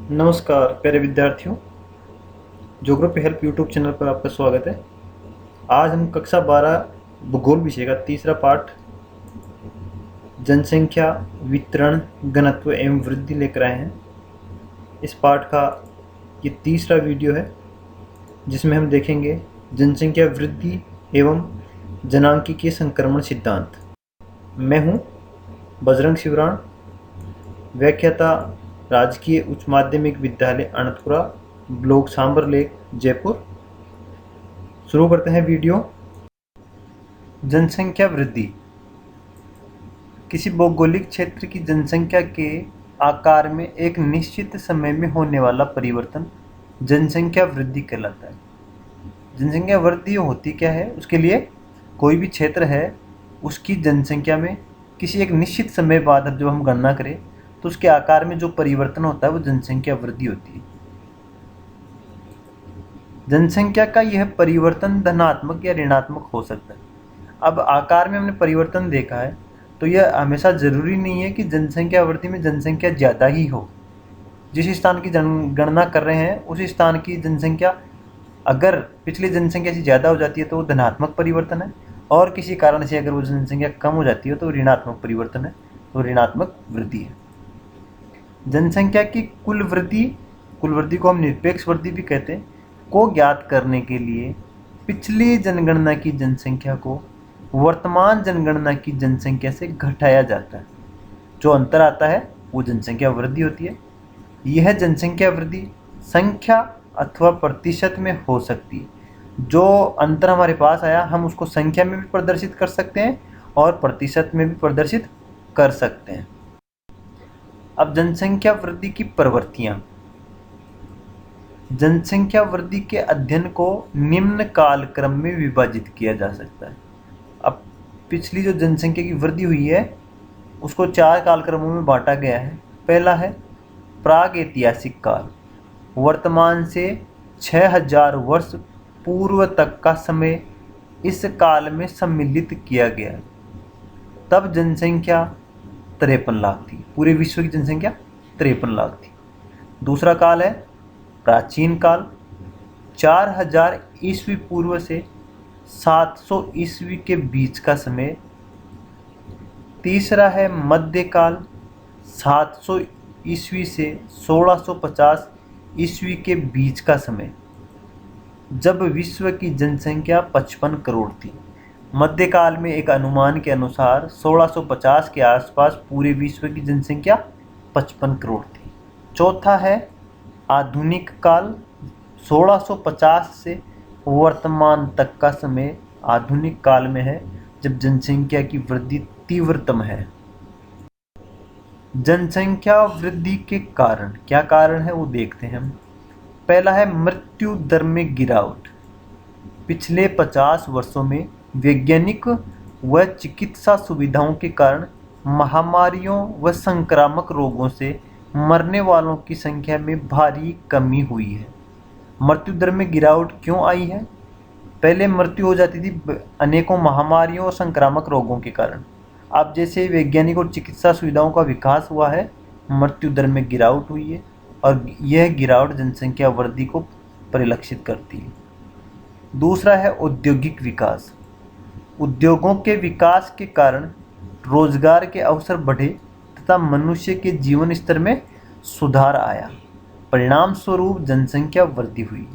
नमस्कार प्यारे विद्यार्थियों। ज्योग्राफी हेल्प यूट्यूब चैनल पर आपका स्वागत है। आज हम कक्षा 12 भूगोल विषय का तीसरा पाठ जनसंख्या वितरण घनत्व एवं वृद्धि लेकर आए हैं। इस पाठ का ये तीसरा वीडियो है जिसमें हम देखेंगे जनसंख्या वृद्धि एवं जनांकीय संक्रमण सिद्धांत। मैं हूँ बजरंग शिवराण, व्याख्याता राजकीय उच्च माध्यमिक विद्यालय अनंतपुरा, ब्लॉक सांबर लेक, जयपुर। शुरू करते हैं वीडियो। जनसंख्या वृद्धि किसी भौगोलिक क्षेत्र की जनसंख्या के आकार में एक निश्चित समय में होने वाला परिवर्तन जनसंख्या वृद्धि कहलाता है। जनसंख्या वृद्धि होती क्या है? उसके लिए कोई भी क्षेत्र है उसकी जनसंख्या में किसी एक निश्चित समय बाद जब हम गणना करें तो उसके आकार में जो परिवर्तन होता है वो जनसंख्या वृद्धि होती है। जनसंख्या का यह परिवर्तन धनात्मक या ऋणात्मक हो सकता है। अब आकार में हमने परिवर्तन देखा है तो यह हमेशा जरूरी नहीं है कि जनसंख्या वृद्धि में जनसंख्या ज़्यादा ही हो। जिस स्थान की गणना कर रहे हैं उस स्थान की जनसंख्या अगर पिछली जनसंख्या से ज़्यादा हो जाती है तो वो धनात्मक परिवर्तन है, और किसी कारण से अगर वो जनसंख्या कम हो जाती है तो ऋणात्मक परिवर्तन है, तो ऋणात्मक वृद्धि है। जनसंख्या की कुल वृद्धि को हम निरपेक्ष वृद्धि भी कहते हैं, को ज्ञात करने के लिए पिछली जनगणना की जनसंख्या को वर्तमान जनगणना की जनसंख्या से घटाया जाता है। जो अंतर आता है वो जनसंख्या वृद्धि होती है। यह जनसंख्या वृद्धि संख्या अथवा प्रतिशत में हो सकती है। जो अंतर हमारे पास आया हम उसको संख्या में भी प्रदर्शित कर सकते हैं और प्रतिशत में भी प्रदर्शित कर सकते हैं। अब जनसंख्या वृद्धि की प्रवृत्तियां। जनसंख्या वृद्धि के अध्ययन को निम्न कालक्रम में विभाजित किया जा सकता है। अब पिछली जो जनसंख्या की वृद्धि हुई है उसको 4 कालक्रमों में बांटा गया है। पहला है प्राग ऐतिहासिक काल, वर्तमान से 6000 वर्ष पूर्व तक का समय इस काल में सम्मिलित किया गया। तब जनसंख्या 53 लाख थी, पूरे विश्व की जनसंख्या 53 लाख थी। दूसरा काल है प्राचीन काल, 4000 ईस्वी पूर्व से 700 ईस्वी के बीच का समय। तीसरा है मध्यकाल, 700 ईस्वी से 1650 ईस्वी के बीच का समय, जब विश्व की जनसंख्या 55 करोड़ थी। मध्यकाल में एक अनुमान के अनुसार 1650 के आसपास पूरे विश्व की जनसंख्या 55 करोड़ थी। चौथा है आधुनिक काल, 1650 से वर्तमान तक का समय आधुनिक काल में है, जब जनसंख्या की वृद्धि तीव्रतम है। जनसंख्या वृद्धि के कारण क्या कारण है वो देखते हैं हम। पहला है मृत्यु दर में गिरावट। पिछले 50 वर्षों में वैज्ञानिक व चिकित्सा सुविधाओं के कारण महामारियों व संक्रामक रोगों से मरने वालों की संख्या में भारी कमी हुई है। मृत्यु दर में गिरावट क्यों आई है? पहले मृत्यु हो जाती थी अनेकों महामारियों और संक्रामक रोगों के कारण। अब जैसे वैज्ञानिक और चिकित्सा सुविधाओं का विकास हुआ है, मृत्यु दर में गिरावट हुई है, और यह गिरावट जनसंख्या वृद्धि को परिलक्षित करती है। दूसरा है औद्योगिक विकास। उद्योगों के विकास के कारण रोजगार के अवसर बढ़े तथा मनुष्य के जीवन स्तर में सुधार आया। परिणाम स्वरूप जनसंख्या वृद्धि हुई।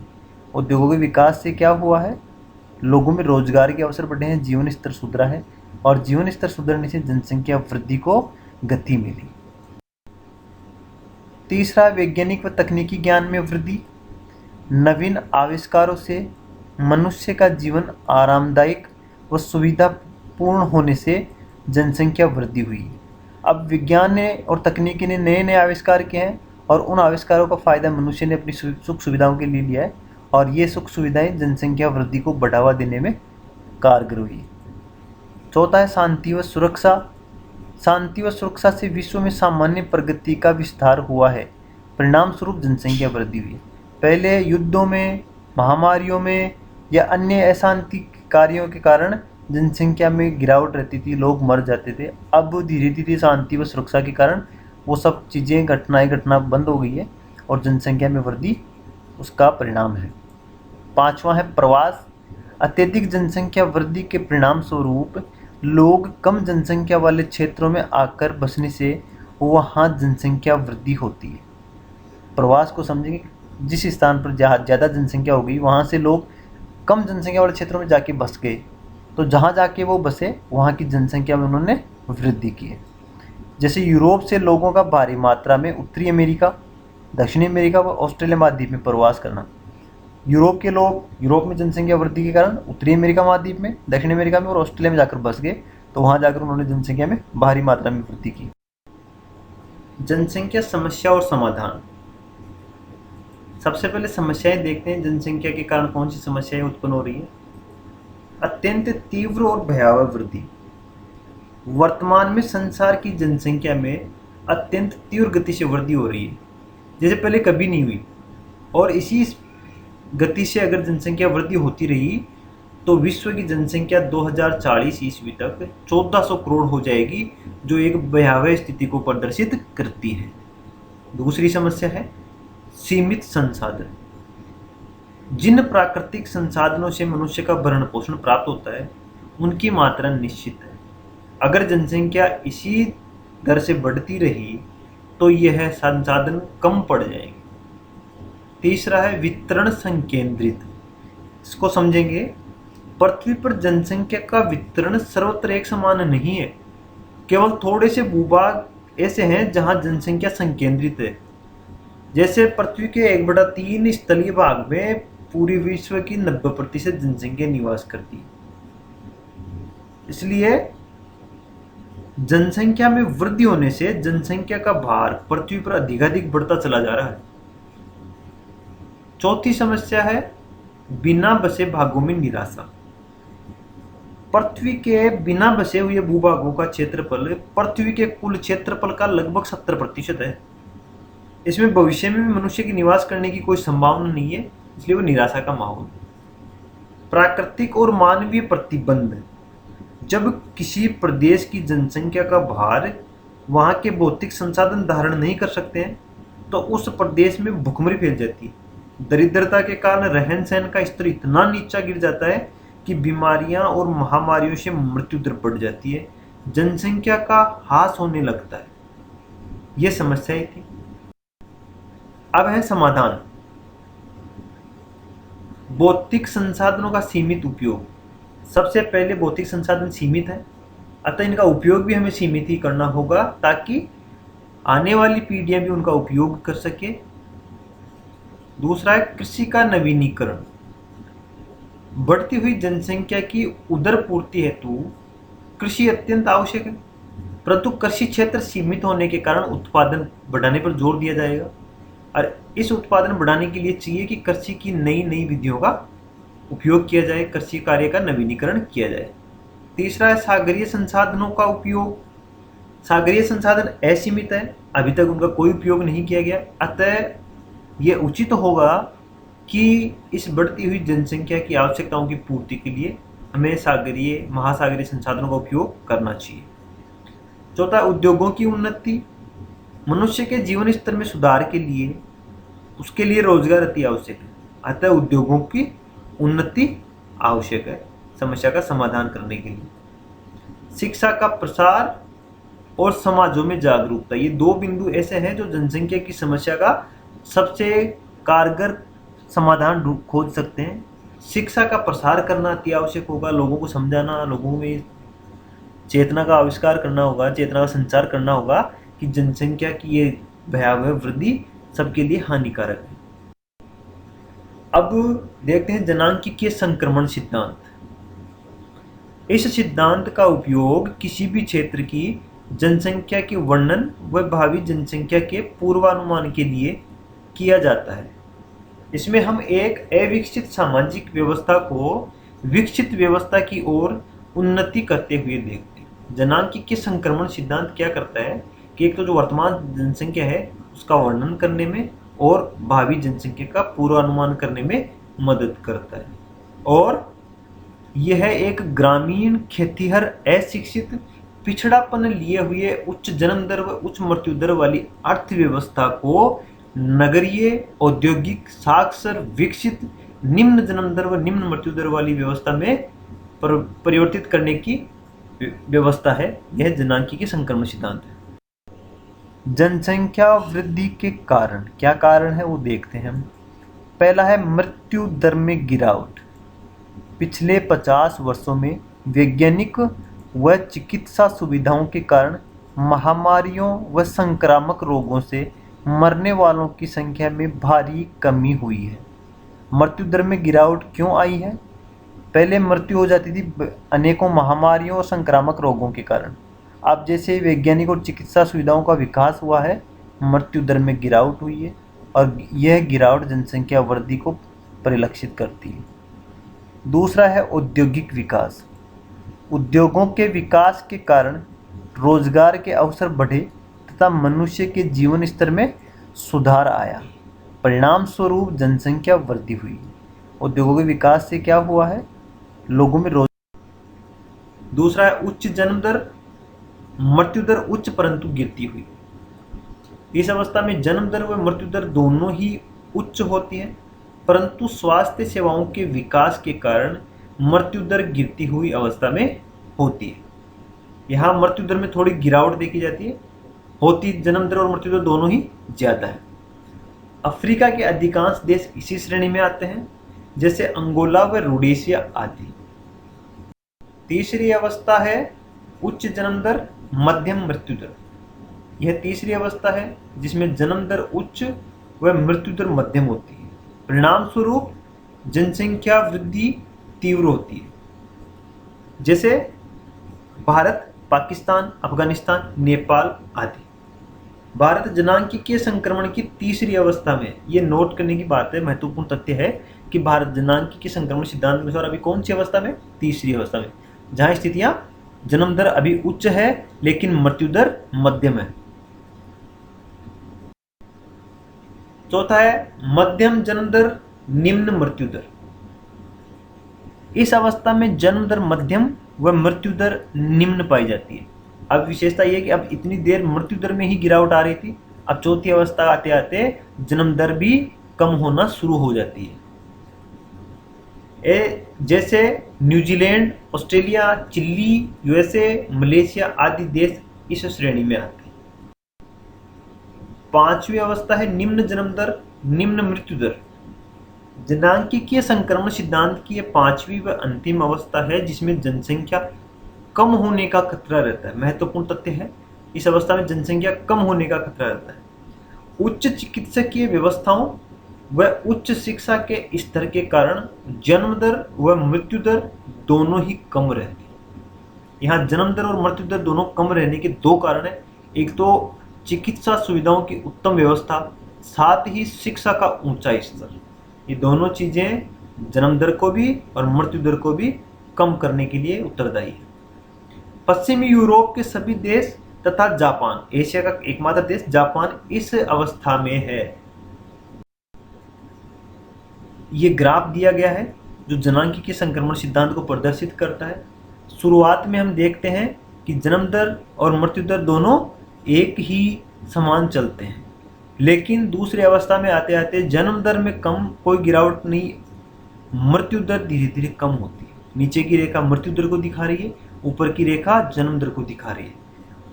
उद्योगों के विकास से क्या हुआ है? लोगों में रोजगार के अवसर बढ़े हैं, जीवन स्तर सुधरा है, और जीवन स्तर सुधरने से जनसंख्या वृद्धि को गति मिली। तीसरा वैज्ञानिक व तकनीकी ज्ञान में वृद्धि। नवीन आविष्कारों से मनुष्य का जीवन आरामदायक व सुविधापूर्ण होने से जनसंख्या वृद्धि हुई। अब विज्ञान ने और तकनीकी ने नए नए आविष्कार किए हैं और उन आविष्कारों का फायदा मनुष्य ने अपनी सुख सुविधाओं के लिए लिया है, और ये सुख सुविधाएं जनसंख्या वृद्धि को बढ़ावा देने में कारगर हुई। चौथा है शांति व सुरक्षा। शांति व सुरक्षा से विश्व में सामान्य प्रगति का विस्तार हुआ है। परिणाम स्वरूप जनसंख्या वृद्धि हुई। पहले युद्धों में, महामारियों में या अन्य अशांति कार्यों के कारण जनसंख्या में गिरावट रहती थी, लोग मर जाते थे। अब धीरे धीरे शांति व सुरक्षा के कारण वो सब चीज़ें घटना बंद हो गई है और जनसंख्या में वृद्धि उसका परिणाम है। पांचवा है प्रवास। अत्यधिक जनसंख्या वृद्धि के परिणाम स्वरूप लोग कम जनसंख्या वाले क्षेत्रों में आकर बसने से वहाँ जनसंख्या वृद्धि होती है। प्रवास को समझेंगे, जिस स्थान पर जहाँ ज़्यादा जनसंख्या हो गई वहाँ से लोग कम जनसंख्या वाले क्षेत्रों में जाके बस गए, तो जहाँ जाके वो बसे वहाँ की जनसंख्या में उन्होंने वृद्धि की है। जैसे यूरोप से लोगों का भारी मात्रा में उत्तरी अमेरिका, दक्षिणी अमेरिका व ऑस्ट्रेलिया महाद्वीप में प्रवास करना। यूरोप के लोग यूरोप में जनसंख्या वृद्धि के कारण उत्तरी अमेरिका महाद्वीप में, दक्षिण अमेरिका में और ऑस्ट्रेलिया में जाकर बस गए, तो वहाँ जाकर उन्होंने जनसंख्या में भारी मात्रा में वृद्धि की। जनसंख्या समस्या और समाधान। सबसे पहले समस्याएं देखते हैं, जनसंख्या के कारण कौन सी समस्याएं उत्पन्न हो रही है। अत्यंत तीव्र और भयावह वृद्धि। वर्तमान में संसार की जनसंख्या में अत्यंत तीव्र गति से वृद्धि हो रही है, जैसे पहले कभी नहीं हुई, और इसी गति से अगर जनसंख्या वृद्धि होती रही तो विश्व की जनसंख्या 2040 ईस्वी तक 1400 करोड़ हो जाएगी, जो एक भयावह स्थिति को प्रदर्शित करती है। दूसरी समस्या है सीमित संसाधन। जिन प्राकृतिक संसाधनों से मनुष्य का भरण पोषण प्राप्त होता है उनकी मात्रा निश्चित है। अगर जनसंख्या इसी दर से बढ़ती रही तो यह संसाधन कम पड़ जाएंगे। तीसरा है वितरण संकेंद्रित। इसको समझेंगे, पृथ्वी पर जनसंख्या का वितरण सर्वत्र एक समान नहीं है। केवल थोड़े से भूभाग ऐसे हैं जहां जनसंख्या संकेंद्रित है। जैसे पृथ्वी के 1/3 स्थलीय भाग में पूरी विश्व की 90% जनसंख्या निवास करती है। इसलिए जनसंख्या में वृद्धि होने से जनसंख्या का भार पृथ्वी पर अधिकाधिक बढ़ता चला जा रहा है। चौथी समस्या है बिना बसे भागों में निराशा। पृथ्वी के बिना बसे हुए भूभागों का क्षेत्रफल पृथ्वी के कुल क्षेत्रफल का लगभग 70% है। इसमें भविष्य में मनुष्य के निवास करने की कोई संभावना नहीं है, इसलिए वो निराशा का माहौल। प्राकृतिक और मानवीय प्रतिबंध। जब किसी प्रदेश की जनसंख्या का भार वहाँ के भौतिक संसाधन धारण नहीं कर सकते हैं तो उस प्रदेश में भुखमरी फैल जाती है। दरिद्रता के कारण रहन सहन का स्तर इतना नीचा गिर जाता है कि बीमारियां और महामारियों से मृत्यु दर बढ़ जाती है, जनसंख्या का ह्रास होने लगता है। ये समस्याएं थी। अब है समाधान। भौतिक संसाधनों का सीमित उपयोग। सबसे पहले भौतिक संसाधन सीमित है, अतः इनका उपयोग भी हमें सीमित ही करना होगा ताकि आने वाली पीढ़ियां भी उनका उपयोग कर सके। दूसरा है कृषि का नवीनीकरण। बढ़ती हुई जनसंख्या की उदर पूर्ति हेतु कृषि अत्यंत आवश्यक है, परंतु कृषि क्षेत्र सीमित होने के कारण उत्पादन बढ़ाने पर जोर दिया जाएगा, और इस उत्पादन बढ़ाने के लिए चाहिए कि कृषि की नई नई विधियों का उपयोग किया जाए, कृषि कार्य का नवीनीकरण किया जाए। तीसरा है सागरीय संसाधनों का उपयोग। सागरीय संसाधन असीमित है, अभी तक उनका कोई उपयोग नहीं किया गया, अतः यह उचित होगा कि इस बढ़ती हुई जनसंख्या की आवश्यकताओं की पूर्ति के लिए हमें सागरीय महासागरीय संसाधनों का उपयोग करना चाहिए। चौथा, उद्योगों की उन्नति। मनुष्य के जीवन स्तर में सुधार के लिए उसके लिए रोजगार अति आवश्यक है, अतः उद्योगों की उन्नति आवश्यक है समस्या का समाधान करने के लिए। शिक्षा का प्रसार और समाजों में जागरूकता, ये दो बिंदु ऐसे हैं जो जनसंख्या की समस्या का सबसे कारगर समाधान खोज सकते हैं। शिक्षा का प्रसार करना अति आवश्यक होगा, लोगों को समझाना, लोगों में चेतना का आविष्कार करना होगा, चेतना का संचार करना होगा कि जनसंख्या की ये भयावह वृद्धि सबके लिए हानिकारक है। अब देखते हैं जनांकीय संक्रमण सिद्धांत। इस सिद्धांत का उपयोग किसी भी क्षेत्र की जनसंख्या के वर्णन व भावी जनसंख्या के पूर्वानुमान के लिए किया जाता है। इसमें हम एक अविकसित सामाजिक व्यवस्था को विकसित व्यवस्था की ओर उन्नति करते हुए देखते हैं। जनांकीय संक्रमण सिद्धांत क्या करता है कि एक तो जो वर्तमान जनसंख्या है उसका वर्णन करने में और भावी जनसंख्या का पूर्वानुमान करने में मदद करता है, और यह एक ग्रामीण खेतीहर अशिक्षित पिछड़ापन लिए हुए उच्च जन्म दर व उच्च मृत्यु दर वाली अर्थव्यवस्था को नगरीय, औद्योगिक, साक्षर, विकसित, निम्न जन्म दर व निम्न मृत्यु दर वाली व्यवस्था में परिवर्तित करने की व्यवस्था है। यह जनांकीय संक्रमण सिद्धांत है। जनसंख्या वृद्धि के कारण, क्या कारण है वो देखते हैं हम। पहला है मृत्यु दर में गिरावट। पिछले 50 वर्षों में वैज्ञानिक व चिकित्सा सुविधाओं के कारण महामारियों व संक्रामक रोगों से मरने वालों की संख्या में भारी कमी हुई है। मृत्यु दर में गिरावट क्यों आई है? पहले मृत्यु हो जाती थी अनेकों महामारियों और संक्रामक रोगों के कारण। अब जैसे वैज्ञानिक और चिकित्सा सुविधाओं का विकास हुआ है, मृत्यु दर में गिरावट हुई है और यह गिरावट जनसंख्या वृद्धि को परिलक्षित करती है। दूसरा है औद्योगिक विकास। उद्योगों के विकास के कारण रोजगार के अवसर बढ़े तथा मनुष्य के जीवन स्तर में सुधार आया। परिणाम स्वरूप जनसंख्या वृद्धि हुई। उद्योगों के विकास से क्या हुआ है? लोगों में रोज। दूसरा है उच्च जन्म दर, मृत्यु दर उच्च परंतु गिरती हुई। इस अवस्था में जन्म दर व मृत्यु दर दोनों ही उच्च होती है, परंतु स्वास्थ्य सेवाओं के विकास के कारण मृत्यु दर गिरती हुई अवस्था में होती है। यहाँ मृत्यु दर में थोड़ी गिरावट देखी जाती है, होती जन्म दर और मृत्यु दर दोनों ही ज्यादा है। अफ्रीका के अधिकांश देश इसी श्रेणी में आते हैं, जैसे अंगोला व रोडेशिया आदि। तीसरी अवस्था है उच्च जन्म दर मध्यम मृत्यु दर। यह तीसरी अवस्था है जिसमें जन्म दर उच्च व मृत्यु दर मध्यम होती है। परिणाम स्वरूप जनसंख्या वृद्धि तीव्र होती है, जैसे भारत, पाकिस्तान, अफगानिस्तान, नेपाल आदि। भारत जनांकीय संक्रमण की तीसरी अवस्था में, यह नोट करने की बात है, महत्वपूर्ण तथ्य है कि भारत जनांकीय संक्रमण सिद्धांत के अनुसार अभी कौन सी अवस्था में? तीसरी अवस्था में, जहां स्थितियां जन्म दर अभी उच्च है लेकिन मृत्यु दर मध्यम है। चौथा है मध्यम जन्म दर निम्न मृत्यु दर। इस अवस्था में जन्म दर मध्यम व मृत्यु दर निम्न पाई जाती है। अब विशेषता यह कि अब इतनी देर मृत्यु दर में ही गिरावट आ रही थी, अब चौथी अवस्था आते आते जन्म दर भी कम होना शुरू हो जाती है। जैसे New Zealand, Australia, Chile, USA, Malaysia आदि देश इस श्रेणी में आते हैं। पांचवी अवस्था है निम्न जन्म दर निम्न मृत्यु दर। जनांकीय संक्रमण सिद्धांत की यह पांचवी व अंतिम अवस्था है जिसमें जनसंख्या कम होने का खतरा रहता है। महत्वपूर्ण तथ्य है, इस अवस्था में जनसंख्या कम होने का खतरा रहता है। उच्च चिकित्सकीय व्यवस्थाओं व उच्च शिक्षा के स्तर के कारण जन्म दर व मृत्यु दर दोनों ही कम रहती है। यहाँ जन्म दर और मृत्यु दर दोनों कम रहने के दो कारण है। एक तो चिकित्सा सुविधाओं की उत्तम व्यवस्था, साथ ही शिक्षा का ऊंचा स्तर। ये दोनों चीजें जन्म दर को भी और मृत्यु दर को भी कम करने के लिए उत्तरदायी है। पश्चिमी यूरोप के सभी देश तथा जापान, एशिया का एकमात्र देश जापान इस अवस्था में है। ये ग्राफ दिया गया है जो जनांकीय संक्रमण सिद्धांत को प्रदर्शित करता है। शुरुआत में हम देखते हैं कि जन्म दर और मृत्यु दर दोनों एक ही समान चलते हैं, लेकिन दूसरी अवस्था में आते आते जन्म दर में कोई गिरावट नहीं, मृत्यु दर धीरे धीरे कम होती है। नीचे की रेखा मृत्यु दर को दिखा रही है, ऊपर की रेखा जन्म दर को दिखा रही है।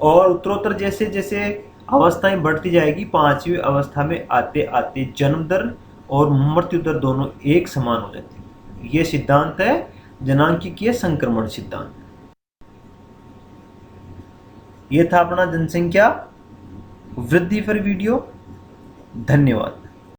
और उत्तरोत्तर जैसे जैसे अवस्थाएं बढ़ती जाएगी, पांचवी अवस्था में आते आते जन्म दर और मृत्यु दर दोनों एक समान हो जाती है। यह सिद्धांत है जनांकीय संक्रमण सिद्धांत। यह था अपना जनसंख्या वृद्धि पर वीडियो। धन्यवाद।